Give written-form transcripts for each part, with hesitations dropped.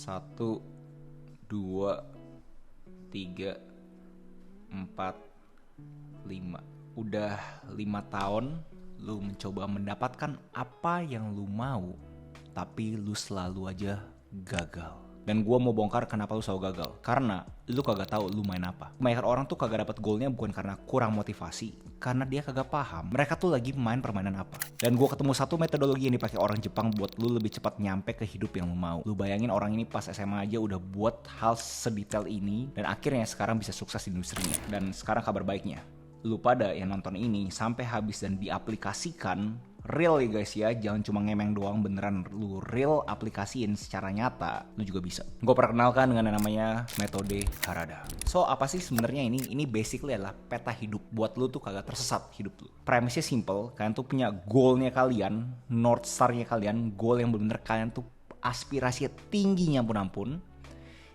1, 2, 3, 4, 5. Udah 5 tahun lu mencoba mendapatkan apa yang lu mau, tapi lu selalu aja gagal. Dan gue mau bongkar kenapa lu selalu gagal. Karena lu kagak tahu lu main apa. Banyak orang tuh kagak dapat goalnya bukan karena kurang motivasi, karena dia kagak paham mereka tuh lagi main permainan apa. Dan gue ketemu satu metodologi yang dipakai orang Jepang buat lu lebih cepat nyampe ke hidup yang lu mau. Lu bayangin orang ini pas SMA aja udah buat hal sedetail ini, dan akhirnya sekarang bisa sukses di industrinya. Dan sekarang kabar baiknya, lu pada yang nonton ini sampai habis dan diaplikasikan real ya guys ya, jangan cuma ngemeng doang, beneran lu real aplikasiin secara nyata, lu juga bisa. Gue perkenalkan dengan yang namanya metode Harada. So apa sih sebenarnya ini? Ini basically adalah peta hidup buat lu tuh kagak tersesat hidup lu. Premisnya simple, kalian tuh punya goalnya kalian, North Star-nya kalian, goal yang bener-bener kalian tuh aspirasinya tingginya ampun.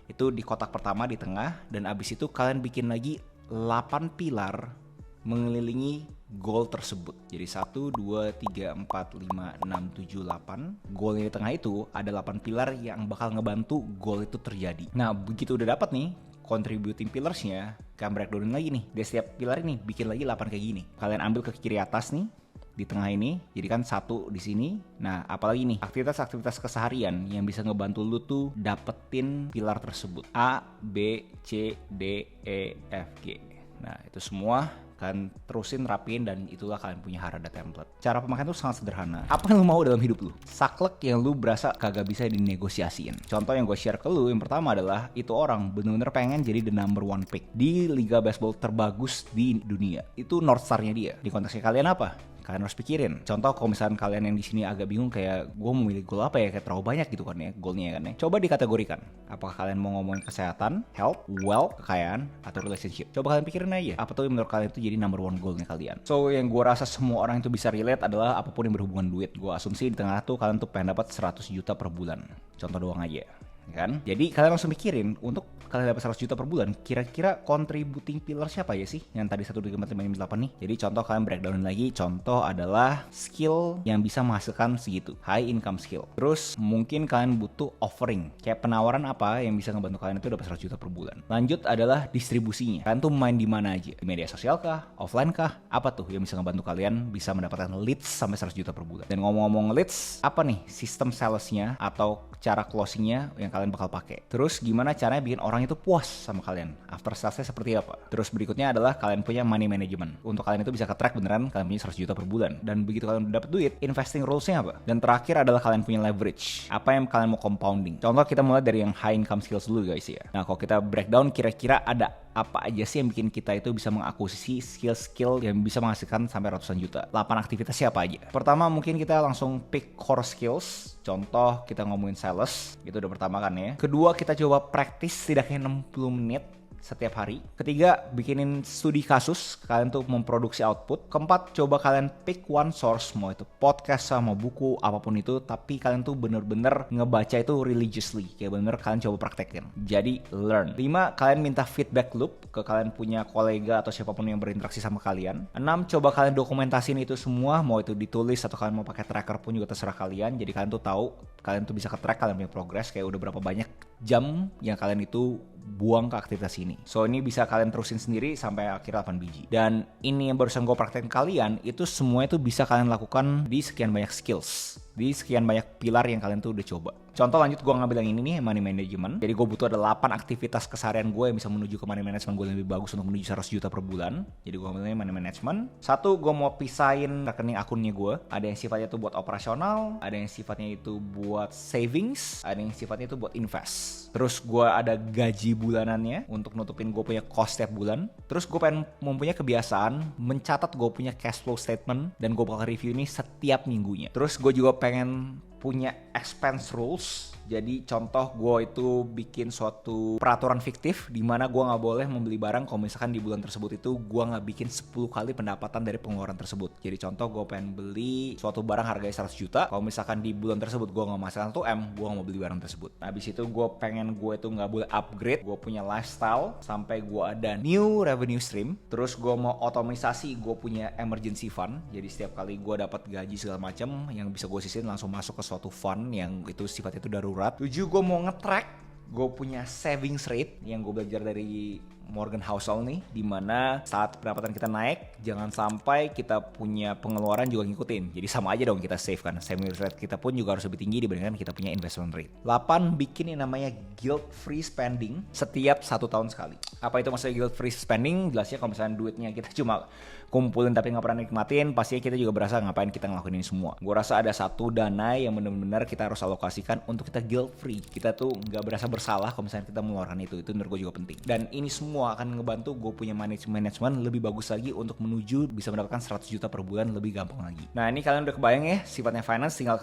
Itu di kotak pertama di tengah, dan abis itu kalian bikin lagi 8 pilar mengelilingi goal tersebut. Jadi 1, 2, 3, 4, 5, 6, 7, 8. Goal yang di tengah itu ada 8 pilar yang bakal ngebantu goal itu terjadi. Nah begitu udah dapat nih contributing pillars-nya, kalian breakdownin lagi nih. Di setiap pilar ini bikin lagi 8 kayak gini. Kalian ambil ke kiri atas nih, di tengah ini, jadi kan 1 di sini. Nah, apalagi nih aktivitas-aktivitas keseharian yang bisa ngebantu lu tuh dapetin pilar tersebut. A, B, C, D, E, F, G. Nah, itu semua kalian terusin rapiin, dan itulah kalian punya Harada template. Cara pemakaian tuh sangat sederhana. Apa yang lu mau dalam hidup lu? Saklek yang lu berasa kagak bisa dinegosiasiin. Contoh yang gue share ke lu, yang pertama adalah itu orang bener-bener pengen jadi the number 1 pick di liga baseball terbagus di dunia. Itu North Star-nya dia. Di konteksnya kalian apa? Kalian harus pikirin. Contoh kalau misalkan kalian yang di sini agak bingung kayak gue mau milih goal apa ya, kayak terlalu banyak gitu kan ya goalnya kan ya. Coba dikategorikan. Apakah kalian mau ngomongin kesehatan, health, wealth, kekayaan, atau relationship? Coba kalian pikirin aja. Apa tuh yang menurut kalian itu jadi number 1 goalnya kalian? So yang gue rasa semua orang itu bisa relate adalah apapun yang berhubungan duit. Gue asumsi di tengah tuh kalian tuh pengen dapat 100 juta per bulan. Contoh doang aja. Kan? Jadi kalian langsung mikirin untuk kalian dapat 100 juta per bulan, kira-kira contributing pillar siapa ya sih yang tadi 1, 2, 3, 4, 5, 6, 8 nih. Jadi contoh kalian breakdownin lagi, contoh adalah skill yang bisa menghasilkan segitu, high income skill. Terus mungkin kalian butuh offering, kayak penawaran apa yang bisa ngebantu kalian itu dapat 100 juta per bulan. Lanjut adalah distribusinya, kalian tuh main di mana aja, di media sosial kah, offline kah, apa tuh yang bisa ngebantu kalian bisa mendapatkan leads sampai 100 juta per bulan. Dan ngomong-ngomong leads, apa nih sistem salesnya atau cara closingnya yang kalian bakal pakai. Terus gimana caranya bikin orang itu puas sama kalian, after salesnya seperti apa. Terus berikutnya adalah kalian punya money management, untuk kalian itu bisa ke-track beneran kalian punya 100 juta per bulan. Dan begitu kalian udah dapet duit, investing rules-nya apa. Dan terakhir adalah kalian punya leverage, apa yang kalian mau compounding. Contoh kita mulai dari yang high income skills dulu guys ya. Nah kalau kita breakdown, kira-kira ada apa aja sih yang bikin kita itu bisa mengakuisisi skill-skill yang bisa menghasilkan sampai ratusan juta. 8 aktivitas siapa aja? Pertama mungkin kita langsung pick core skills. Contoh kita ngomongin sales, itu udah pertama kan ya. Kedua kita coba practice setidaknya 60 menit setiap hari. Ketiga, bikinin studi kasus, kalian tuh memproduksi output. Keempat, coba kalian pick one source, mau itu podcast sama buku, apapun itu, tapi kalian tuh bener-bener ngebaca itu religiously, kayak bener kalian coba praktekin. Jadi learn. 5, kalian minta feedback loop ke kalian punya kolega atau siapapun yang berinteraksi sama kalian. 6, coba kalian dokumentasiin itu semua, mau itu ditulis atau kalian mau pakai tracker pun juga terserah kalian. Jadi kalian tuh tahu, kalian tuh bisa ke-track kalian punya progress, kayak udah berapa banyak jam yang kalian itu buang ke aktivitas ini. So ini bisa kalian terusin sendiri sampai akhir 8 biji. Dan ini yang barusan gue praktekin kalian, itu semua itu bisa kalian lakukan di sekian banyak skills, di sekian banyak pilar yang kalian tuh udah coba. Contoh lanjut gue ngambil yang ini nih, money management. Jadi gue butuh ada 8 aktivitas keseharian gue yang bisa menuju ke money management gue lebih bagus untuk menuju 100 juta per bulan. Jadi gue ambilnya money management. 1, gue mau pisahin rekening akunnya gue. Ada yang sifatnya itu buat operasional, ada yang sifatnya itu buat savings, ada yang sifatnya itu buat invest. Terus gue ada gaji bulanannya untuk nutupin gue punya cost setiap bulan. Terus gue pengen mempunyai kebiasaan mencatat gue punya cash flow statement, dan gue bakal review ini setiap minggunya. Terus gue juga pengen punya expense rules. Jadi contoh gue itu bikin suatu peraturan fiktif di mana gue nggak boleh membeli barang kalau misalkan di bulan tersebut itu gue nggak bikin 10 kali pendapatan dari pengeluaran tersebut. Jadi contoh gue pengen beli suatu barang harganya 100 juta, kalau misalkan di bulan tersebut gue nggak menghasilkan 1M, gue nggak mau beli barang tersebut. Nah, habis itu gue pengen gue itu nggak boleh upgrade gue punya lifestyle sampai gue ada new revenue stream. Terus gue mau otomisasi gue punya emergency fund. Jadi setiap kali gue dapat gaji segala macam yang bisa gue sisihin langsung masuk ke suatu fund yang itu sifatnya itu darurat. 7, gue mau nge-track gue punya savings rate yang gue belajar dari Morgan Housel nih, dimana saat pendapatan kita naik, jangan sampai kita punya pengeluaran juga ngikutin. Jadi sama aja dong kita save kan. Savings rate kita pun juga harus lebih tinggi dibandingkan kita punya investment rate. 8, bikin yang namanya guilt free spending setiap 1 tahun sekali. Apa itu maksudnya guilt free spending? Jelasnya kalau misalnya duitnya kita cuma kumpulin tapi nggak pernah nikmatin, pastinya kita juga berasa ngapain kita ngelakuin ini semua. Gue rasa ada satu dana yang benar-benar kita harus alokasikan untuk kita guilt free. Kita tuh nggak berasa bersalah kalau misalnya kita mengeluarkan itu menurut gue juga penting. Dan ini semua akan ngebantu gue punya manajemen lebih bagus lagi untuk menuju bisa mendapatkan 100 juta per bulan lebih gampang lagi. Nah ini kalian udah kebayang ya sifatnya finance, tinggal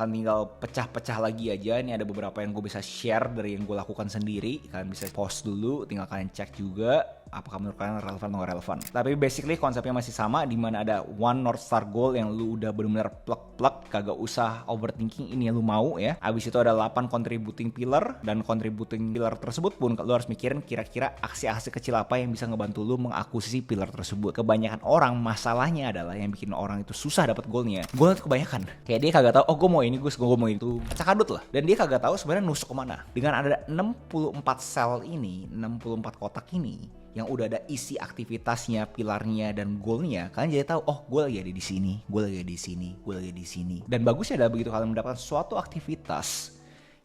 pecah-pecah lagi aja. Ini ada beberapa yang gue bisa share dari yang gue lakukan sendiri. Kalian bisa pause dulu, tinggal kalian cek juga apakah menurut kalian relevan atau gak relevan. Tapi basically konsepnya masih sama, dimana ada one North Star goal yang lu udah benar-benar plek-plek, kagak usah overthinking ini yang lu mau ya. Abis itu ada 8 contributing pillar, dan contributing pillar tersebut pun lu harus mikirin kira-kira aksi-aksi kecil apa yang bisa ngebantu lu mengakuisisi pillar tersebut. Kebanyakan orang masalahnya adalah yang bikin orang itu susah dapat goalnya. Goal itu kebanyakan kayak dia kagak tahu, oh gue mau ini, gue mau itu, cakadut lah. Dan dia kagak tahu sebenarnya nusuk kemana. Dengan ada 64 sel ini, 64 kotak ini yang udah ada isi aktivitasnya, pilarnya, dan goalnya, kalian jadi tahu, oh gue lagi ada di sini, gue lagi ada di sini, gue lagi di sini. Dan bagusnya adalah begitu kalian mendapatkan suatu aktivitas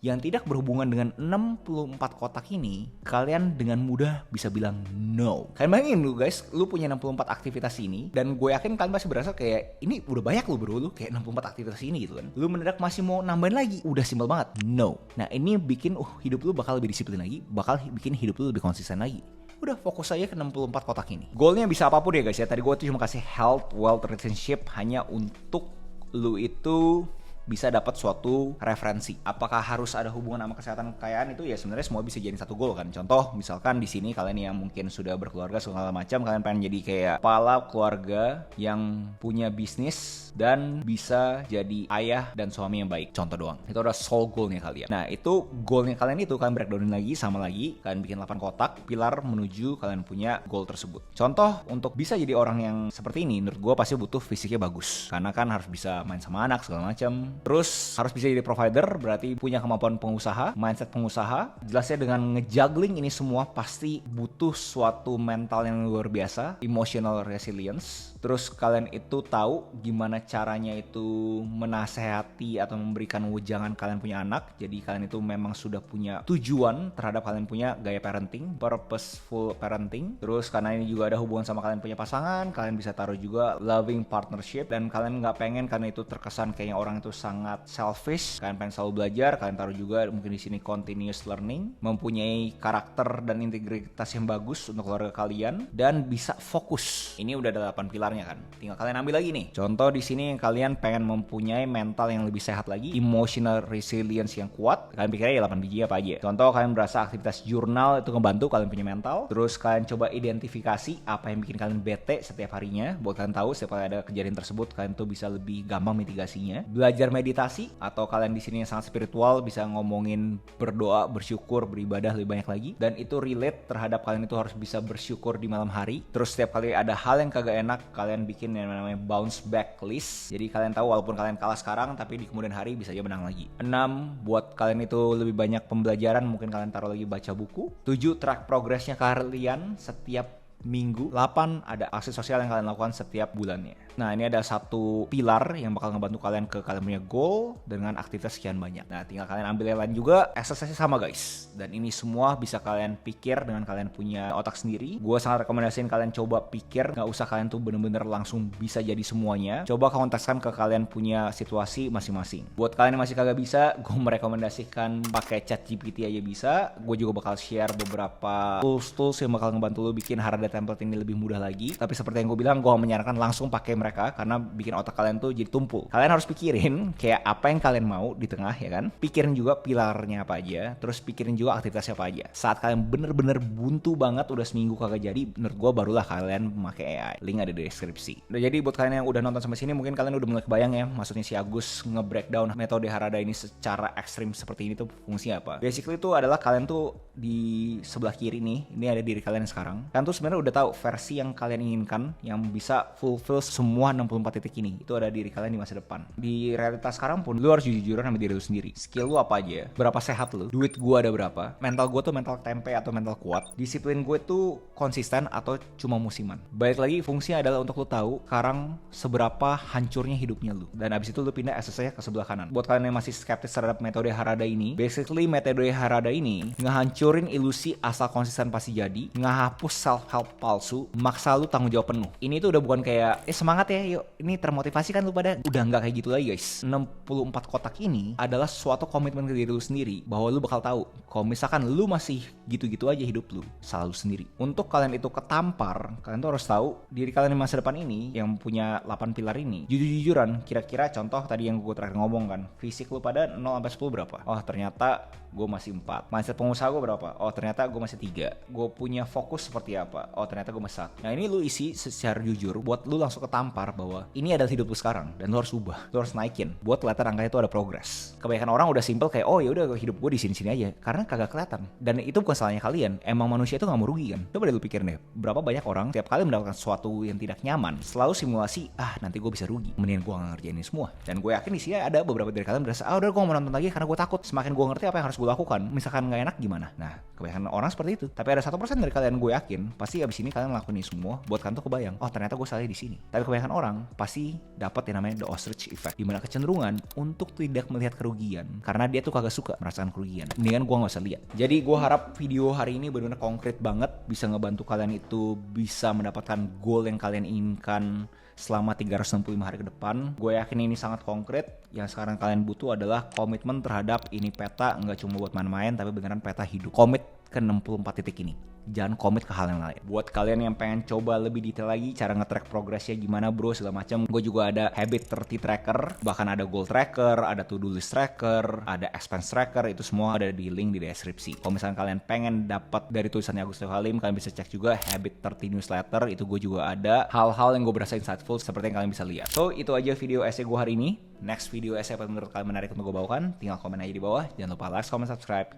yang tidak berhubungan dengan 64 kotak ini, kalian dengan mudah bisa bilang no. Kalian bayangin lu guys, lu punya 64 aktivitas ini, dan gue yakin kalian pasti berasa kayak, ini udah banyak lu bro, lu kayak 64 aktivitas ini gitu kan. Lu mendadak masih mau nambahin lagi, udah simpel banget, no. Nah ini bikin hidup lu bakal lebih disiplin lagi, bakal bikin hidup lu lebih konsisten lagi. Udah fokus aja ke 64 kotak ini. Goalnya bisa apapun ya guys ya. Tadi gue tuh cuma kasih health, wealth, relationship hanya untuk lu itu bisa dapat suatu referensi. Apakah harus ada hubungan sama kesehatan kekayaan? Itu ya sebenarnya semua bisa jadi satu goal kan. Contoh misalkan di sini kalian yang mungkin sudah berkeluarga segala macam, kalian pengen jadi kayak kepala keluarga yang punya bisnis dan bisa jadi ayah dan suami yang baik. Contoh doang. Itu adalah soul goalnya kalian. Nah itu goalnya kalian itu kalian breakdownin lagi sama lagi. Kalian bikin 8 kotak pilar menuju kalian punya goal tersebut. Contoh untuk bisa jadi orang yang seperti ini, menurut gue pasti butuh fisiknya bagus. Karena kan harus bisa main sama anak segala macam. Terus harus bisa jadi provider, berarti punya kemampuan pengusaha, mindset pengusaha. Jelasnya dengan ngejuggling ini semua pasti butuh suatu mental yang luar biasa, emotional resilience. Terus kalian itu tahu gimana caranya itu menasehati atau memberikan wejangan kalian punya anak. Jadi kalian itu memang sudah punya tujuan terhadap kalian punya gaya parenting, purposeful parenting. Terus karena ini juga ada hubungan sama kalian punya pasangan, kalian bisa taruh juga loving partnership. Dan kalian nggak pengen karena itu terkesan kayaknya orang itu sangat selfish. Kalian pengen selalu belajar, kalian taruh juga mungkin di sini continuous learning, mempunyai karakter dan integritas yang bagus untuk keluarga kalian, dan bisa fokus. Ini udah ada 8 pilar kan. Tinggal kalian ambil lagi nih. Contoh di sini kalian pengen mempunyai mental yang lebih sehat lagi, emotional resilience yang kuat. Kalian pikirnya ya 8 biji apa aja. Contoh kalian berasa aktivitas jurnal itu ngebantu kalian punya mental. Terus kalian coba identifikasi apa yang bikin kalian bete setiap harinya. Buat kalian tahu setiap kali ada kejadian tersebut kalian tuh bisa lebih gampang mitigasinya. Belajar meditasi, atau kalian di sini yang sangat spiritual bisa ngomongin berdoa, bersyukur, beribadah lebih banyak lagi. Dan itu relate terhadap kalian itu harus bisa bersyukur di malam hari. Terus setiap kali ada hal yang kagak enak, kalian bikin yang namanya bounce back list. Jadi kalian tahu walaupun kalian kalah sekarang, tapi di kemudian hari bisa aja menang lagi. 6, buat kalian itu lebih banyak pembelajaran, mungkin kalian taruh lagi baca buku. 7, track progressnya kalian setiap minggu. 8, ada aksi sosial yang kalian lakukan setiap bulannya. Nah ini ada satu pilar yang bakal ngebantu kalian ke kalian punya goal dengan aktivitas sekian banyak. Nah tinggal kalian ambil yang lain juga. Exercise sama guys. Dan ini semua bisa kalian pikir dengan kalian punya otak sendiri. Gue sangat rekomendasiin kalian coba pikir. Gak usah kalian tuh bener-bener langsung bisa jadi semuanya. Coba kontekskan ke kalian punya situasi masing-masing. Buat kalian yang masih kagak bisa, gue merekomendasikan pakai ChatGPT aja bisa. Gue juga bakal share beberapa tools yang bakal ngebantu lo bikin Harada template ini lebih mudah lagi. Tapi seperti yang gue bilang, gue menyarankan langsung pakai mereka karena bikin otak kalian tuh jadi tumpul. Kalian harus pikirin kayak apa yang kalian mau di tengah ya kan. Pikirin juga pilarnya apa aja, terus pikirin juga aktivitasnya apa aja. Saat kalian bener-bener buntu banget udah seminggu kagak jadi, menurut gue barulah kalian memakai AI. Link ada di deskripsi. Nah, jadi buat kalian yang udah nonton sampai sini, mungkin kalian udah mulai kebayang ya, maksudnya si Agus nge-breakdown metode Harada ini secara ekstrim seperti ini tuh fungsinya apa. Basically itu adalah kalian tuh di sebelah kiri nih, ini ada diri kalian sekarang. Kalian tuh sebenarnya udah tahu versi yang kalian inginkan yang bisa fulfill semua 64 titik ini. Itu ada diri kalian di masa depan. Di realitas sekarang pun lu harus jujur-jujuran sama diri lu sendiri. Skill lu apa aja? Berapa sehat lu? Duit gua ada berapa? Mental gua tuh mental tempe atau mental kuat? Disiplin gue tuh konsisten atau cuma musiman? Balik lagi, fungsinya adalah untuk lu tahu sekarang seberapa hancurnya hidupnya lu. Dan abis itu lu pindah SSnya ke sebelah kanan. Buat kalian yang masih skeptis terhadap metode Harada ini, basically metode Harada ini ngehancurin ilusi asal konsisten pasti jadi, ngehapus self-help palsu, maksa lu tanggung jawab penuh. Ini tuh udah bukan kayak semangat ya, yuk ini termotivasi kan lu pada. Udah nggak kayak gitu lagi guys. 64 kotak ini adalah suatu komitmen ke diri lu sendiri bahwa lu bakal tahu kalau misalkan lu masih gitu-gitu aja hidup lu, salah lu sendiri. Untuk kalian itu ketampar, kalian tuh harus tahu diri kalian di masa depan ini yang punya 8 pilar ini, jujur-jujuran, kira-kira contoh tadi yang gue terakhir ngomong kan, fisik lu pada 0-10 berapa? Oh ternyata gue masih 4. Mindset pengusaha gue berapa? Oh ternyata gue masih 3. Gue punya fokus seperti apa? Oh ternyata gue masih 1. Nah ini lu isi secara jujur buat lu langsung ketampar bahwa ini adalah hidup lu sekarang dan lu harus ubah, lu harus naikin buat kelihatan angkanya itu ada progres. Kebanyakan orang udah simple kayak oh ya udah hidup gue di sini-sini aja karena kagak kelihatan. Dan itu bukan salahnya kalian. Emang manusia itu nggak mau rugi kan? Coba deh lu pikir deh, berapa banyak orang tiap kali mendapatkan sesuatu yang tidak nyaman selalu simulasi nanti gue bisa rugi. Mendingan gue nggak ngerjain ini semua. Dan gue yakin di sini ada beberapa dari kalian berasa udah gue mau nonton lagi karena gue takut. Semakin gue ngerti apa yang harus gue lakukan, misalkan nggak enak gimana? Nah kebanyakan orang seperti itu. Tapi ada 1% dari kalian gue yakin pasti abis ini kalian ngelakuin ini semua buat kalian tuh kebayang oh ternyata gue salah di sini. Tapi kebanyakan orang pasti dapat yang namanya the ostrich effect, dimana kecenderungan untuk tidak melihat kerugian karena dia tuh kagak suka merasakan kerugian. Mendingan gue nggak usah lihat. Jadi gue harap video hari ini benar-benar konkret banget, bisa ngebantu kalian itu bisa mendapatkan goal yang kalian inginkan selama 365 hari ke depan. Gue yakin ini sangat konkret. Yang sekarang kalian butuh adalah komitmen terhadap ini peta, nggak cuma buat main-main tapi beneran peta hidup. Komit ke 64 titik ini. Jangan komit ke hal yang lain. Buat kalian yang pengen coba lebih detail lagi cara nge-track progresnya gimana bro segala macam, gue juga ada habit 30 tracker, bahkan ada goal tracker, ada to-do list tracker, ada expense tracker, itu semua ada di link di deskripsi. Kalau misalnya kalian pengen dapat dari tulisannya Agus Halim, kalian bisa cek juga habit 30 newsletter, itu gue juga ada hal-hal yang gue berasa insightful seperti yang kalian bisa lihat. So itu aja video essay gue hari ini. Next video essay apa menurut kalian menarik untuk gue bawakan, tinggal komen aja di bawah. Jangan lupa like, comment, subscribe,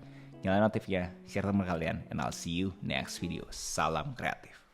nyalain notifnya, share teman kalian, and I'll see you next video. Salam kreatif.